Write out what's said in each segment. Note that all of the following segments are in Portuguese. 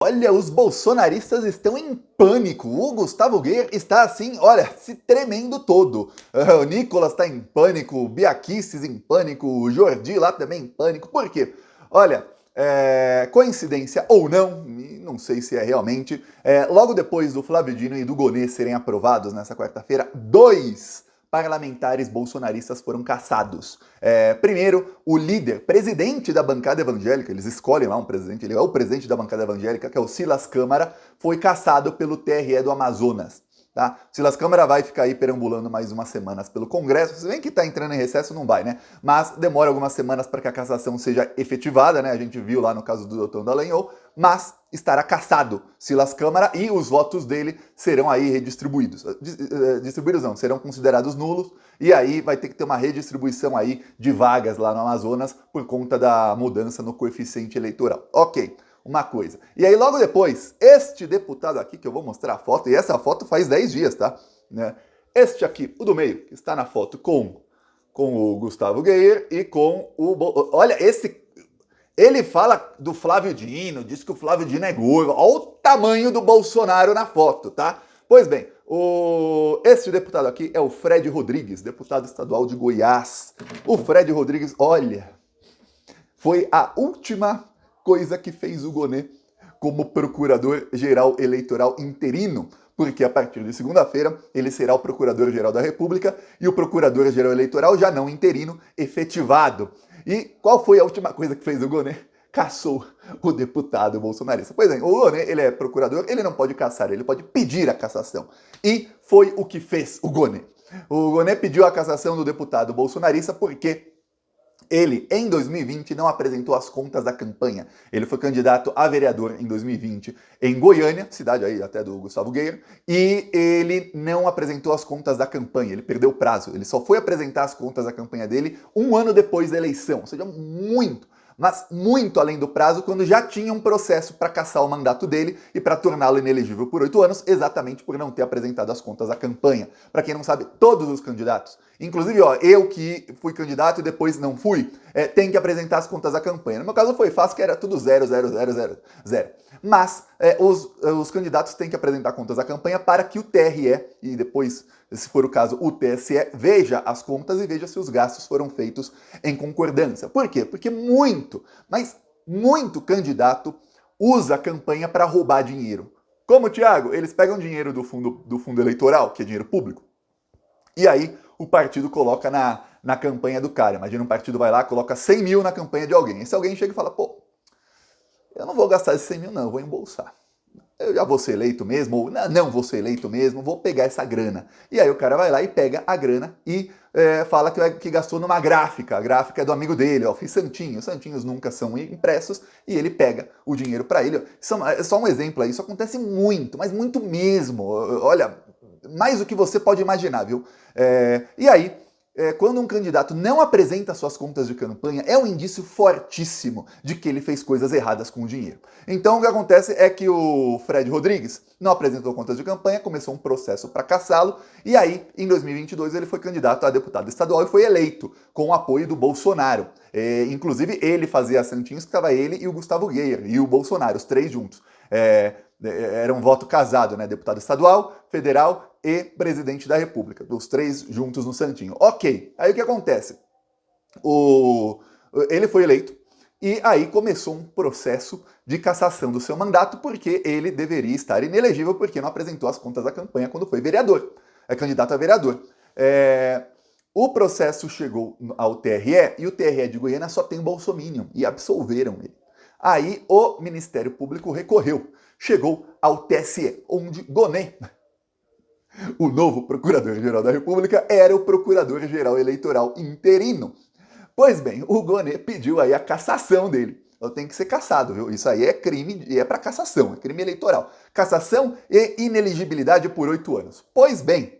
Olha, os bolsonaristas estão em pânico. O Gustavo Geyer está assim, olha, se tremendo todo. O Nicolas está em pânico, o Bia Kicis em pânico, o Jordi lá também em pânico. Por quê? Olha, coincidência ou não, não sei se é realmente, logo depois do Flávio Dino e do Gonê serem aprovados nessa quarta-feira, dois parlamentares bolsonaristas foram cassados. Primeiro, o líder, presidente da bancada evangélica, eles escolhem lá um presidente, ele é o presidente da bancada evangélica, que é o Silas Câmara, foi cassado pelo TRE do Amazonas. Tá? Silas Câmara vai ficar aí perambulando mais umas semanas pelo Congresso. Se bem que está entrando em recesso, não vai, né? Mas demora algumas semanas para que a cassação seja efetivada, né? A gente viu lá no caso do Doutor Dallagnol, mas estará cassado Silas Câmara e os votos dele serão aí redistribuídos. Distribuídos não, serão considerados nulos e aí vai ter que ter uma redistribuição aí de vagas lá no Amazonas por conta da mudança no coeficiente eleitoral. Ok. Uma coisa. E aí logo depois, este deputado aqui, que eu vou mostrar a foto, e essa foto faz 10 dias, tá? Né? Este aqui, o do meio, que está na foto com o Gustavo Geyer e com o... Olha, ele fala do Flávio Dino, diz que o Flávio Dino é gordo. Olha o tamanho do Bolsonaro na foto, tá? Pois bem, este deputado aqui é o Fred Rodrigues, deputado estadual de Goiás. O Fred Rodrigues, olha, foi a última coisa que fez o Gonê como procurador-geral eleitoral interino, porque a partir de segunda-feira ele será o procurador-geral da República e o procurador-geral eleitoral já não interino, efetivado. E qual foi a última coisa que fez o Gonê? Caçou o deputado bolsonarista. Pois bem, o Gonê, ele é procurador, ele não pode caçar, ele pode pedir a cassação. E foi o que fez o Gonê. O Gonê pediu a cassação do deputado bolsonarista porque ele, em 2020, não apresentou as contas da campanha. Ele foi candidato a vereador em 2020 em Goiânia, cidade aí até do Gustavo Geyer, e ele não apresentou as contas da campanha, ele perdeu o prazo. Ele só foi apresentar as contas da campanha dele um ano depois da eleição, ou seja, mas muito além do prazo, quando já tinha um processo para cassar o mandato dele e para torná-lo inelegível por 8 anos, exatamente por não ter apresentado as contas da campanha. Para quem não sabe, todos os candidatos, inclusive eu que fui candidato e depois não fui, tem que apresentar as contas da campanha. No meu caso foi fácil, que era tudo 0, 0, 0, 0, 0. Mas os candidatos têm que apresentar contas da campanha para que o TRE, e depois, se for o caso, o TSE, veja as contas e veja se os gastos foram feitos em concordância. Por quê? Porque mas muito candidato usa a campanha para roubar dinheiro. Como, Thiago? Eles pegam dinheiro do fundo eleitoral, que é dinheiro público, e aí o partido coloca na campanha do cara. Imagina um partido vai lá, coloca 100 mil na campanha de alguém. E se alguém chega e fala, pô, eu não vou gastar esses 100 mil não, eu vou embolsar. Eu já vou ser eleito mesmo, ou não vou ser eleito mesmo, vou pegar essa grana. E aí o cara vai lá e pega a grana e fala que gastou numa gráfica. A gráfica é do amigo dele, ó, fiz santinho. Santinhos nunca são impressos e ele pega o dinheiro para ele. É só um exemplo aí, isso acontece muito, mas muito mesmo. Olha, mais do que você pode imaginar, viu? E aí, quando um candidato não apresenta suas contas de campanha, é um indício fortíssimo de que ele fez coisas erradas com o dinheiro. Então o que acontece é que o Fred Rodrigues não apresentou contas de campanha, começou um processo para caçá-lo, e aí, em 2022, ele foi candidato a deputado estadual e foi eleito com o apoio do Bolsonaro. Inclusive, ele fazia santinhos, que estava ele e o Gustavo Geyer, e o Bolsonaro, os três juntos. Era um voto casado, né? Deputado estadual, federal e presidente da República, os três juntos no santinho. Ok, aí o que acontece? Ele foi eleito e aí começou um processo de cassação do seu mandato porque ele deveria estar inelegível porque não apresentou as contas da campanha quando foi vereador, candidato a vereador. O processo chegou ao TRE e o TRE de Goiânia só tem o Bolsominion e absolveram ele. Aí o Ministério Público recorreu, chegou ao TSE, onde Gonê, o novo Procurador-Geral da República, era o Procurador-Geral Eleitoral interino. Pois bem, o Gonê pediu aí a cassação dele. Então tem que ser cassado, viu? Isso aí é crime e é para cassação, é crime eleitoral. Cassação e ineligibilidade por 8 anos. Pois bem,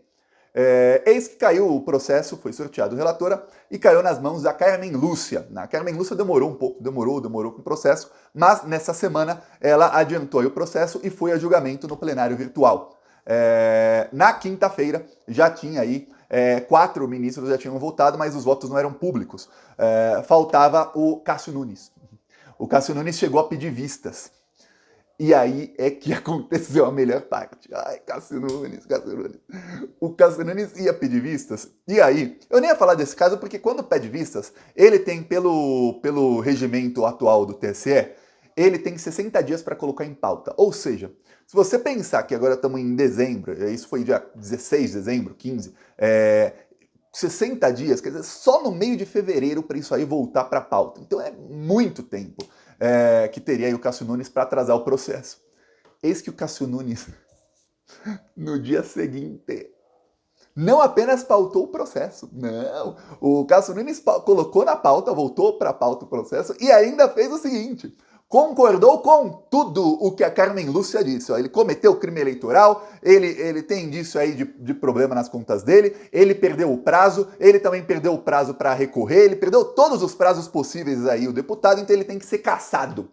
eis que caiu o processo, foi sorteado relatora e caiu nas mãos da Carmen Lúcia. A Carmen Lúcia demorou um pouco, demorou com o processo, mas nessa semana ela adiantou o processo e foi a julgamento no plenário virtual. Na quinta-feira já tinha aí 4 ministros já tinham votado, mas os votos não eram públicos. Faltava o Cássio Nunes. O Cássio Nunes chegou a pedir vistas. E aí é que aconteceu a melhor parte. Ai, Cássio Nunes, Cássio Nunes. O Cássio Nunes ia pedir vistas. E aí, eu nem ia falar desse caso porque quando pede vistas, ele tem, pelo regimento atual do TSE, ele tem 60 dias para colocar em pauta. Ou seja, se você pensar que agora estamos em dezembro, isso foi dia 16 de dezembro, 15, 60 dias, quer dizer, só no meio de fevereiro para isso aí voltar para a pauta. Então é muito tempo que teria aí o Cássio Nunes para atrasar o processo. Eis que o Cássio Nunes, no dia seguinte, não apenas pautou o processo, não. O Cássio Nunes colocou na pauta, voltou para a pauta o processo e ainda fez o seguinte: concordou com tudo o que a Carmen Lúcia disse. Ó, ele cometeu crime eleitoral, ele tem indício aí de problema nas contas dele, ele perdeu o prazo, ele também perdeu o prazo para recorrer, ele perdeu todos os prazos possíveis aí, o deputado, então ele tem que ser cassado.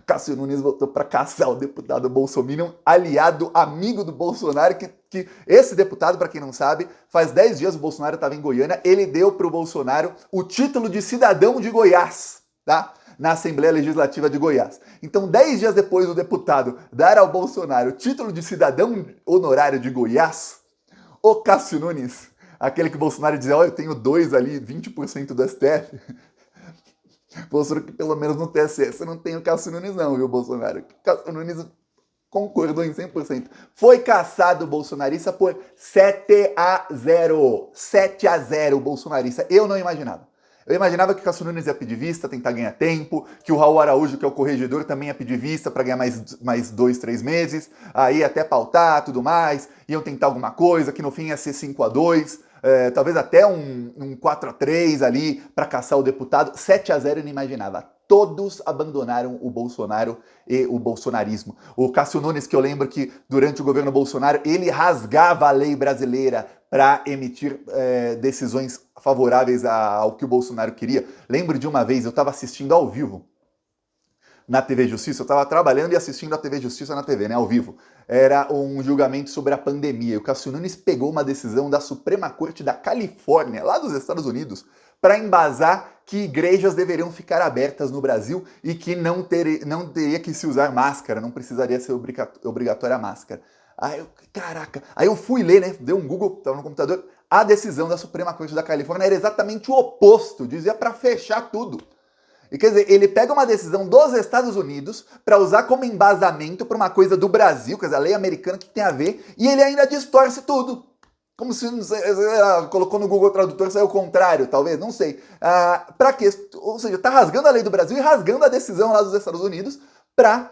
Cássio Nunes votou para caçar o deputado Bolsominion, aliado, amigo do Bolsonaro, que esse deputado, para quem não sabe, faz 10 dias o Bolsonaro estava em Goiânia, ele deu para o Bolsonaro o título de cidadão de Goiás, tá? Na Assembleia Legislativa de Goiás. Então, 10 dias depois do deputado dar ao Bolsonaro o título de cidadão honorário de Goiás, o Cássio Nunes, aquele que o Bolsonaro dizia, eu tenho 2 ali, 20% do STF, mostrou que pelo menos no TSE você não tem o Cássio Nunes não, viu, Bolsonaro? O Cássio Nunes concordou em 100%. Foi caçado o bolsonarista por 7-0. 7-0 bolsonarista. Eu não imaginava. Eu imaginava que o Cássio Nunes ia pedir vista, tentar ganhar tempo, que o Raul Araújo, que é o corregedor, também ia pedir vista para ganhar mais 2, 3 meses, aí até pautar, tudo mais, iam tentar alguma coisa, que no fim ia ser 5-2, talvez até um 4-3 ali para caçar o deputado. 7-0 eu não imaginava. Todos abandonaram o Bolsonaro e o bolsonarismo. O Cássio Nunes, que eu lembro que durante o governo Bolsonaro, ele rasgava a lei brasileira para emitir decisões favoráveis ao que o Bolsonaro queria. Lembro de uma vez, eu estava assistindo ao vivo na TV Justiça, eu estava trabalhando e assistindo a TV Justiça na TV, né, ao vivo. Era um julgamento sobre a pandemia. E o Cássio Nunes pegou uma decisão da Suprema Corte da Califórnia, lá dos Estados Unidos, para embasar que igrejas deveriam ficar abertas no Brasil e que não teria que se usar máscara, não precisaria ser obrigatória a máscara. Caraca, aí eu fui ler, né, dei um Google, estava no computador, a decisão da Suprema Corte da Califórnia era exatamente o oposto, dizia para fechar tudo. E quer dizer, ele pega uma decisão dos Estados Unidos para usar como embasamento para uma coisa do Brasil, quer dizer, a lei americana que tem a ver, e ele ainda distorce tudo. Como se colocou no Google Tradutor e saiu o contrário, talvez, não sei. Para quê? Ou seja, tá rasgando a lei do Brasil e rasgando a decisão lá dos Estados Unidos para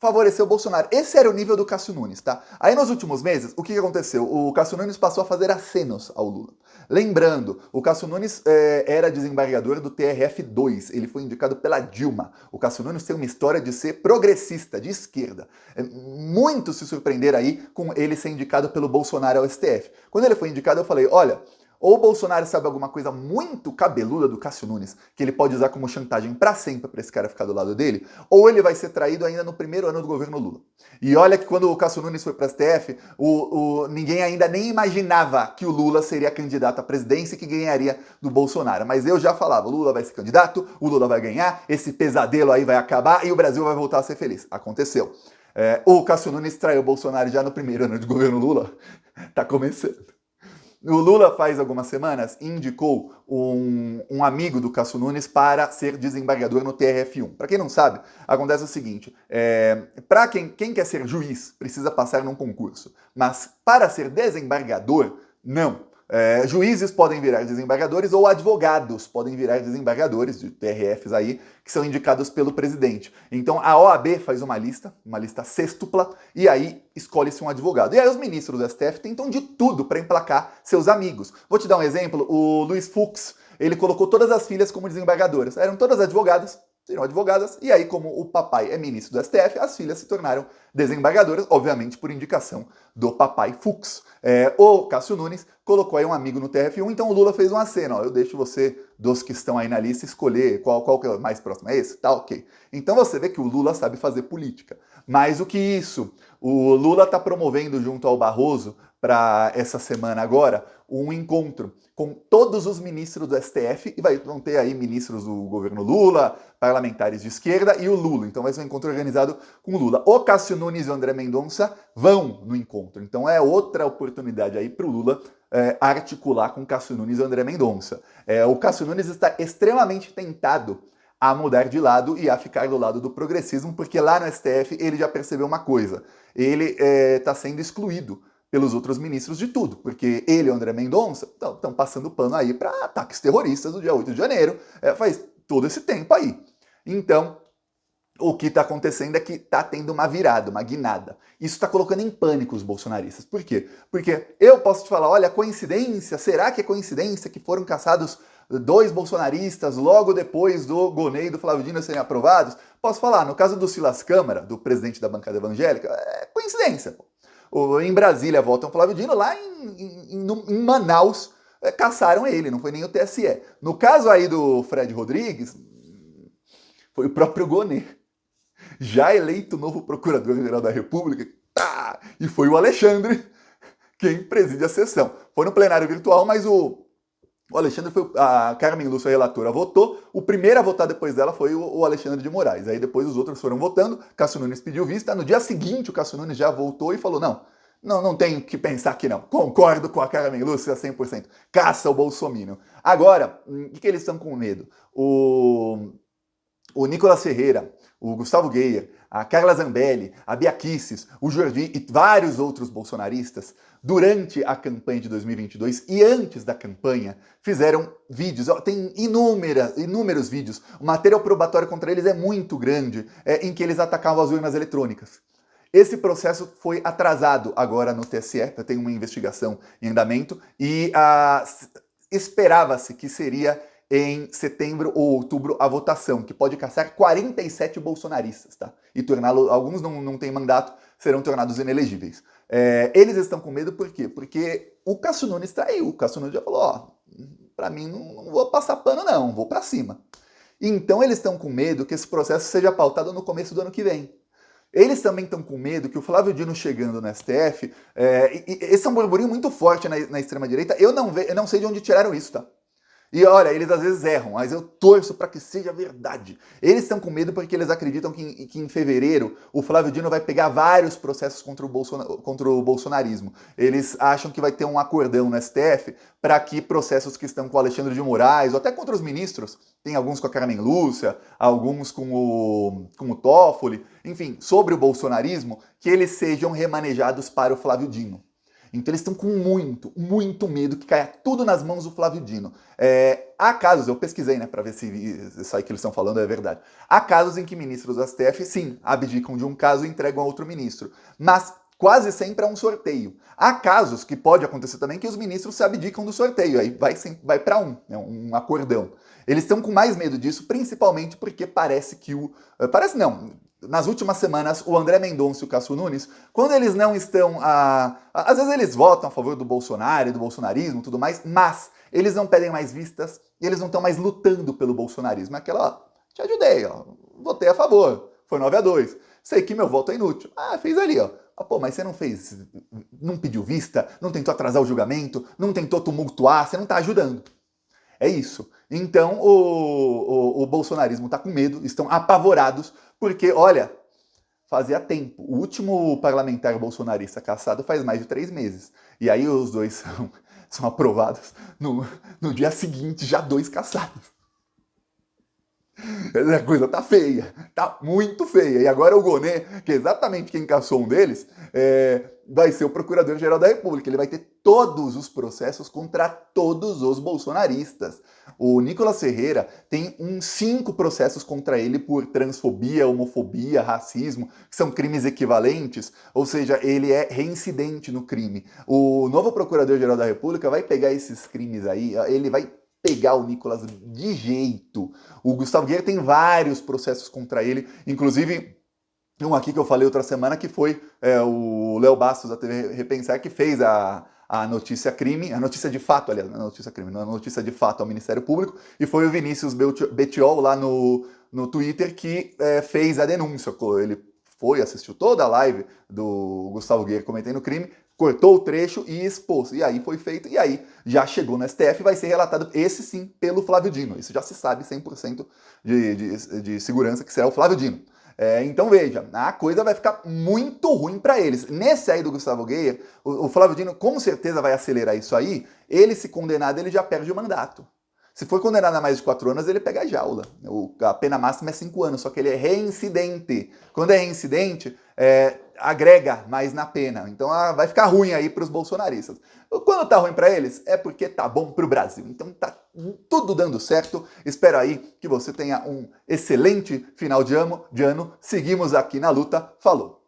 favorecer o Bolsonaro. Esse era o nível do Cássio Nunes, tá? Aí nos últimos meses, o que aconteceu? O Cássio Nunes passou a fazer acenos ao Lula. Lembrando, o Cássio Nunes era desembargador do TRF2, ele foi indicado pela Dilma. O Cássio Nunes tem uma história de ser progressista, de esquerda. Muitos se surpreenderam aí com ele ser indicado pelo Bolsonaro ao STF. Quando ele foi indicado, eu falei, olha, ou o Bolsonaro sabe alguma coisa muito cabeluda do Cássio Nunes, que ele pode usar como chantagem pra sempre pra esse cara ficar do lado dele, ou ele vai ser traído ainda no primeiro ano do governo Lula. E olha que quando o Cássio Nunes foi pra STF, ninguém ainda nem imaginava que o Lula seria candidato à presidência e que ganharia do Bolsonaro. Mas eu já falava, o Lula vai ser candidato, o Lula vai ganhar, esse pesadelo aí vai acabar e o Brasil vai voltar a ser feliz. Aconteceu. O Cássio Nunes traiu o Bolsonaro já no primeiro ano de governo Lula. Tá começando. O Lula, faz algumas semanas, indicou um amigo do Cássio Nunes para ser desembargador no TRF1. Para quem não sabe, acontece o seguinte, para quem quer ser juiz, precisa passar num concurso. Mas para ser desembargador, não. Juízes podem virar desembargadores ou advogados podem virar desembargadores de TRFs aí, que são indicados pelo presidente. Então a OAB faz uma lista sextupla, e aí escolhe-se um advogado. E aí os ministros do STF tentam de tudo para emplacar seus amigos. Vou te dar um exemplo, o Luiz Fux, ele colocou todas as filhas como desembargadoras. Eram todas advogadas, seriam advogadas, e aí como o papai é ministro do STF, as filhas se tornaram desembargadoras, obviamente por indicação do papai Fux. O Cássio Nunes colocou aí um amigo no TRF1, então o Lula fez um aceno, ó, eu deixo você, dos que estão aí na lista, escolher qual que é o mais próximo, é esse? Tá, ok. Então você vê que o Lula sabe fazer política. Mais do que isso, o Lula está promovendo junto ao Barroso, para essa semana agora, um encontro com todos os ministros do STF, e vão ter aí ministros do governo Lula, parlamentares de esquerda e o Lula. Então vai ser um encontro organizado com o Lula. O Cássio Nunes e o André Mendonça vão no encontro. Então é outra oportunidade aí para o Lula articular com o Cássio Nunes e o André Mendonça. O Cássio Nunes está extremamente tentado a mudar de lado e a ficar do lado do progressismo, porque lá no STF ele já percebeu uma coisa, ele está sendo excluído pelos outros ministros de tudo, porque ele e o André Mendonça estão passando pano aí para ataques terroristas no dia 8 de janeiro, faz todo esse tempo aí. Então, o que está acontecendo é que está tendo uma virada, uma guinada. Isso está colocando em pânico os bolsonaristas. Por quê? Porque eu posso te falar, olha, coincidência, será que é coincidência que foram caçados 2 bolsonaristas logo depois do Gonê e do Flávio Dino serem aprovados? Posso falar, no caso do Silas Câmara, do presidente da bancada evangélica, é coincidência. Em Brasília votam Flávio Dino, lá em Manaus caçaram ele, não foi nem o TSE. No caso aí do Fred Rodrigues, foi o próprio Gonê, já eleito novo procurador-geral da República, e foi o Alexandre quem preside a sessão. Foi no plenário virtual, mas o Alexandre foi, a Carmen Lúcia, a relatora, votou. O primeiro a votar depois dela foi o Alexandre de Moraes. Aí depois os outros foram votando. Cássio Nunes pediu vista. No dia seguinte, o Cássio Nunes já voltou e falou: não tenho que pensar aqui não. Concordo com a Carmen Lúcia 100%. Caça o Bolsominion. Agora, o que eles estão com medo? O Nicolas Ferreira, o Gustavo Geyer, a Carla Zambelli, a Bia Kicis, o Jordi e vários outros bolsonaristas, durante a campanha de 2022 e antes da campanha, fizeram vídeos. Tem inúmeros vídeos. O material probatório contra eles é muito grande, em que eles atacavam as urnas eletrônicas. Esse processo foi atrasado agora no TSE, tem uma investigação em andamento, e esperava-se que seria em setembro ou outubro a votação, que pode caçar 47 bolsonaristas, tá? E torná-los, alguns não têm mandato, serão tornados inelegíveis. Eles estão com medo por quê? Porque o Cássio Nunes traiu. O Cássio Nunes já falou, pra mim não vou passar pano não, vou pra cima. Então eles estão com medo que esse processo seja pautado no começo do ano que vem. Eles também estão com medo que o Flávio Dino chegando no STF, esse é um burburinho muito forte na extrema-direita, eu não sei de onde tiraram isso, tá? E olha, eles às vezes erram, mas eu torço para que seja verdade. Eles estão com medo porque eles acreditam que em fevereiro o Flávio Dino vai pegar vários processos contra o bolsonarismo. Eles acham que vai ter um acordão no STF para que processos que estão com o Alexandre de Moraes, ou até contra os ministros, tem alguns com a Carmen Lúcia, alguns com o Toffoli, enfim, sobre o bolsonarismo, que eles sejam remanejados para o Flávio Dino. Então eles estão com muito, muito medo que caia tudo nas mãos do Flávio Dino. Há casos, eu pesquisei, né, para ver se isso aí que eles estão falando é verdade. Há casos em que ministros do STF, sim, abdicam de um caso e entregam a outro ministro. Mas quase sempre é um sorteio. Há casos que pode acontecer também que os ministros se abdicam do sorteio, aí vai para um acordão. Eles estão com mais medo disso, principalmente porque parece que nas últimas semanas, o André Mendonça e o Cássio Nunes, quando eles não estão... às vezes eles votam a favor do Bolsonaro e do bolsonarismo e tudo mais, mas eles não pedem mais vistas e eles não estão mais lutando pelo bolsonarismo. É aquela, te ajudei, votei a favor, foi 9-2. Sei que meu voto é inútil. Fez ali, pô, mas você não pediu vista, não tentou atrasar o julgamento, não tentou tumultuar, você não está ajudando. É isso. Então, o bolsonarismo está com medo, estão apavorados, porque, olha, fazia tempo. O último parlamentar bolsonarista caçado faz mais de 3 meses. E aí os dois são aprovados no dia seguinte, já 2 caçados. A coisa tá feia, tá muito feia. E agora o Gonê, que é exatamente quem caçou um deles, vai ser o Procurador-Geral da República. Ele vai ter todos os processos contra todos os bolsonaristas. O Nicolas Ferreira tem 5 processos contra ele por transfobia, homofobia, racismo, que são crimes equivalentes, ou seja, ele é reincidente no crime. O novo Procurador-Geral da República vai pegar esses crimes aí, ele vai pegar o Nicolas de jeito. O Gustavo Geyer tem vários processos contra ele, inclusive um aqui que eu falei outra semana, que foi o Léo Bastos da TV Repensar, que fez a a notícia crime, a notícia de fato, aliás, não é notícia crime, não é notícia de fato ao Ministério Público, e foi o Vinícius Betiol lá no Twitter que fez a denúncia. Ele assistiu toda a live do Gustavo Guerra cometendo o crime, cortou o trecho e expôs. E aí foi feito, e aí já chegou no STF, vai ser relatado, esse sim, pelo Flávio Dino. Isso já se sabe 100% de segurança que será o Flávio Dino. Então veja, a coisa vai ficar muito ruim para eles. Nesse aí do Gustavo Guerra, o Flávio Dino com certeza vai acelerar isso aí. Ele, se condenado, ele já perde o mandato. Se for condenado a mais de 4 anos, ele pega a jaula. A pena máxima é 5 anos, só que ele é reincidente. Quando é reincidente, agrega mais na pena. Então vai ficar ruim aí para os bolsonaristas. Quando tá ruim para eles, é porque tá bom para o Brasil. Então tá tudo dando certo. Espero aí que você tenha um excelente final de ano. Seguimos aqui na luta. Falou!